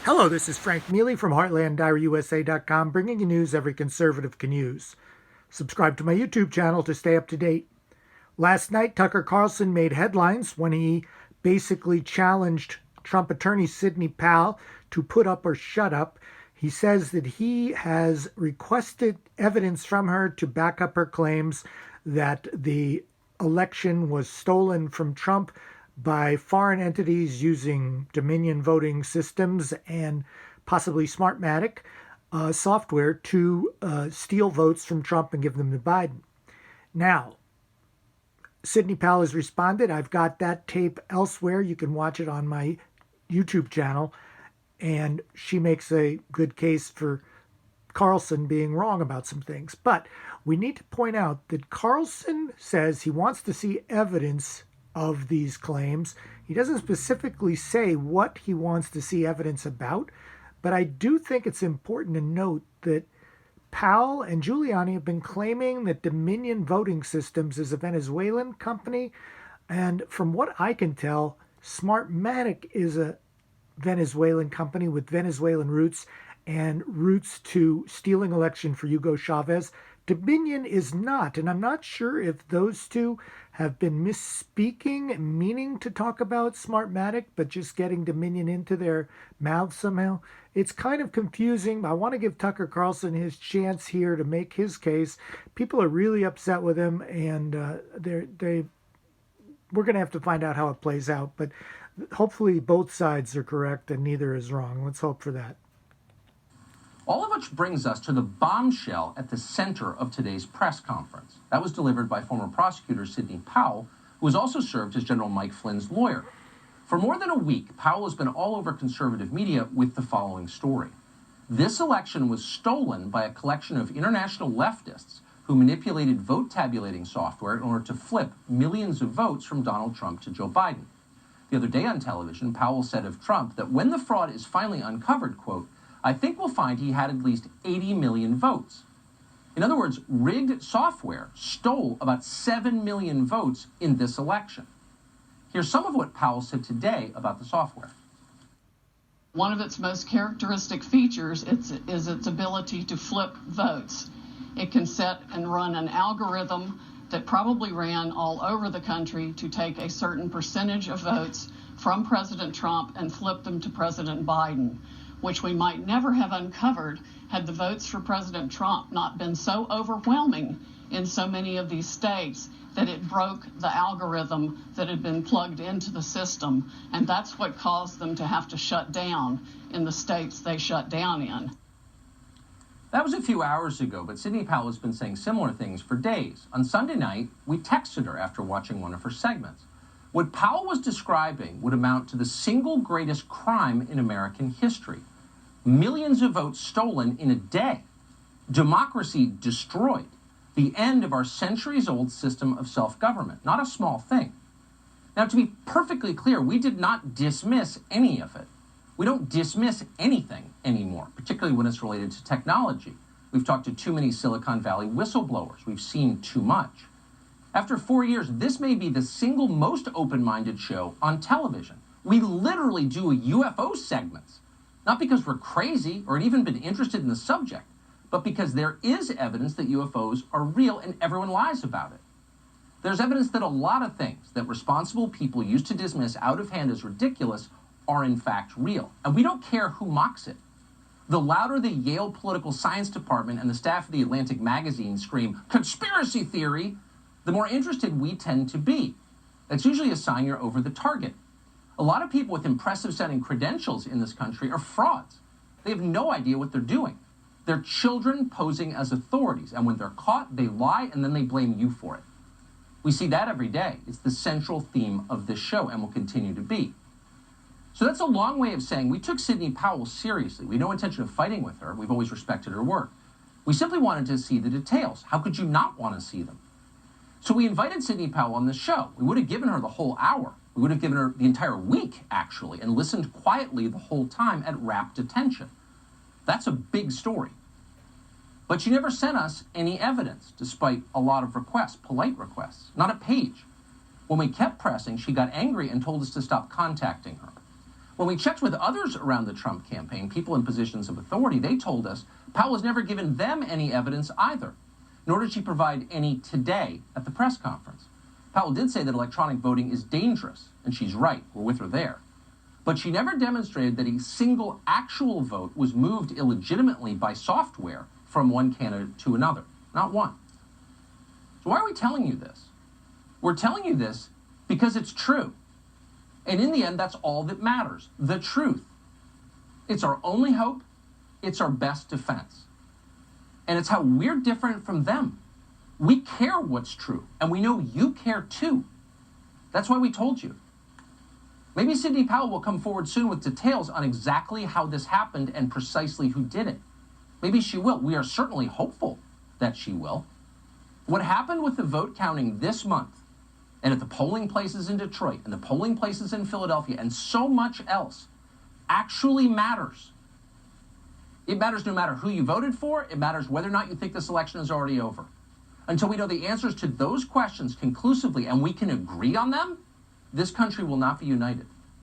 Hello, this is Frank Mealy from HeartlandDiaryUSA.com, bringing you news every conservative can use. Subscribe to my YouTube channel to stay up to date. Last night, Tucker Carlson made headlines when he basically challenged Trump attorney Sidney Powell to put up or shut up. He says that he has requested evidence from her to back up her claims that the election was stolen from Trump by foreign entities using Dominion voting systems and possibly Smartmatic software to steal votes from Trump and give them to Biden. Now, Sidney Powell has responded. I've got that tape elsewhere. You can watch it on my YouTube channel. And she makes a good case for Carlson being wrong about some things. But we need to point out that Carlson says he wants to see evidence of these claims. He doesn't specifically say what he wants to see evidence about, but I do think it's important to note that Powell and Giuliani have been claiming that Dominion Voting Systems is a Venezuelan company, and from what I can tell, Smartmatic is a Venezuelan company with Venezuelan roots and roots to stealing election for Hugo Chavez. Dominion is not, and I'm not sure if those two have been misspeaking, meaning to talk about Smartmatic, but just getting Dominion into their mouths somehow. It's kind of confusing. I want to give Tucker Carlson his chance here to make his case. People are really upset with him, and we're going to have to find out how it plays out. But hopefully both sides are correct and neither is wrong. Let's hope for that. All of which brings us to the bombshell at the center of today's press conference. That was delivered by former prosecutor Sidney Powell, who has also served as General Mike Flynn's lawyer. For more than a week, Powell has been all over conservative media with the following story. This election was stolen by a collection of international leftists who manipulated vote tabulating software in order to flip millions of votes from Donald Trump to Joe Biden. The other day on television, Powell said of Trump that when the fraud is finally uncovered, quote, I think we'll find he had at least 80 million votes. In other words, rigged software stole about 7 million votes in this election. Here's some of what Powell said today about the software. One of its most characteristic features is its ability to flip votes. It can set and run an algorithm that probably ran all over the country to take a certain percentage of votes from President Trump and flip them to President Biden, which we might never have uncovered had the votes for President Trump not been so overwhelming in so many of these states that it broke the algorithm that had been plugged into the system. And that's what caused them to have to shut down in the states they shut down in. That was a few hours ago, but Sidney Powell has been saying similar things for days. On Sunday night, we texted her after watching one of her segments. What Powell was describing would amount to the single greatest crime in American history. Millions of votes stolen in a day. Democracy destroyed. The end of our centuries-old system of self-government. Not a small thing. Now, to be perfectly clear, we did not dismiss any of it. We don't dismiss anything anymore, particularly when it's related to technology. We've talked to too many Silicon Valley whistleblowers. We've seen too much. After 4 years, this may be the single most open-minded show on television. We literally do UFO segments. Not because we're crazy or had even been interested in the subject, but because there is evidence that UFOs are real and everyone lies about it. There's evidence that a lot of things that responsible people used to dismiss out of hand as ridiculous are in fact real. And we don't care who mocks it. The louder the Yale Political Science Department and the staff of the Atlantic magazine scream, conspiracy theory, the more interested we tend to be. That's usually a sign you're over the target. A lot of people with impressive sounding credentials in this country are frauds. They have no idea what they're doing. They're children posing as authorities, and when they're caught, they lie and then they blame you for it. We see that every day. It's the central theme of this show and will continue to be. So that's a long way of saying we took Sidney Powell seriously. We had no intention of fighting with her. We've always respected her work. We simply wanted to see the details. How could you not want to see them? So we invited Sidney Powell on the show. We would have given her the whole hour. We would have given her the entire week, actually, and listened quietly the whole time at rapt attention. That's a big story. But she never sent us any evidence, despite a lot of requests, polite requests, not a page. When we kept pressing, she got angry and told us to stop contacting her. When we checked with others around the Trump campaign, people in positions of authority, they told us Powell has never given them any evidence either, nor did she provide any today at the press conference. Powell did say that electronic voting is dangerous, and she's right. We're with her there. But she never demonstrated that a single actual vote was moved illegitimately by software from one candidate to another. Not one. So why are we telling you this? We're telling you this because it's true. And in the end, that's all that matters, the truth. It's our only hope. It's our best defense. And it's how we're different from them. We care what's true, and we know you care too. That's why we told you. Maybe Sidney Powell will come forward soon with details on exactly how this happened and precisely who did it. Maybe she will. We are certainly hopeful that she will. What happened with the vote counting this month, and at the polling places in Detroit, and the polling places in Philadelphia, and so much else, actually matters. It matters no matter who you voted for. It matters whether or not you think this election is already over. Until we know the answers to those questions conclusively and we can agree on them, this country will not be united.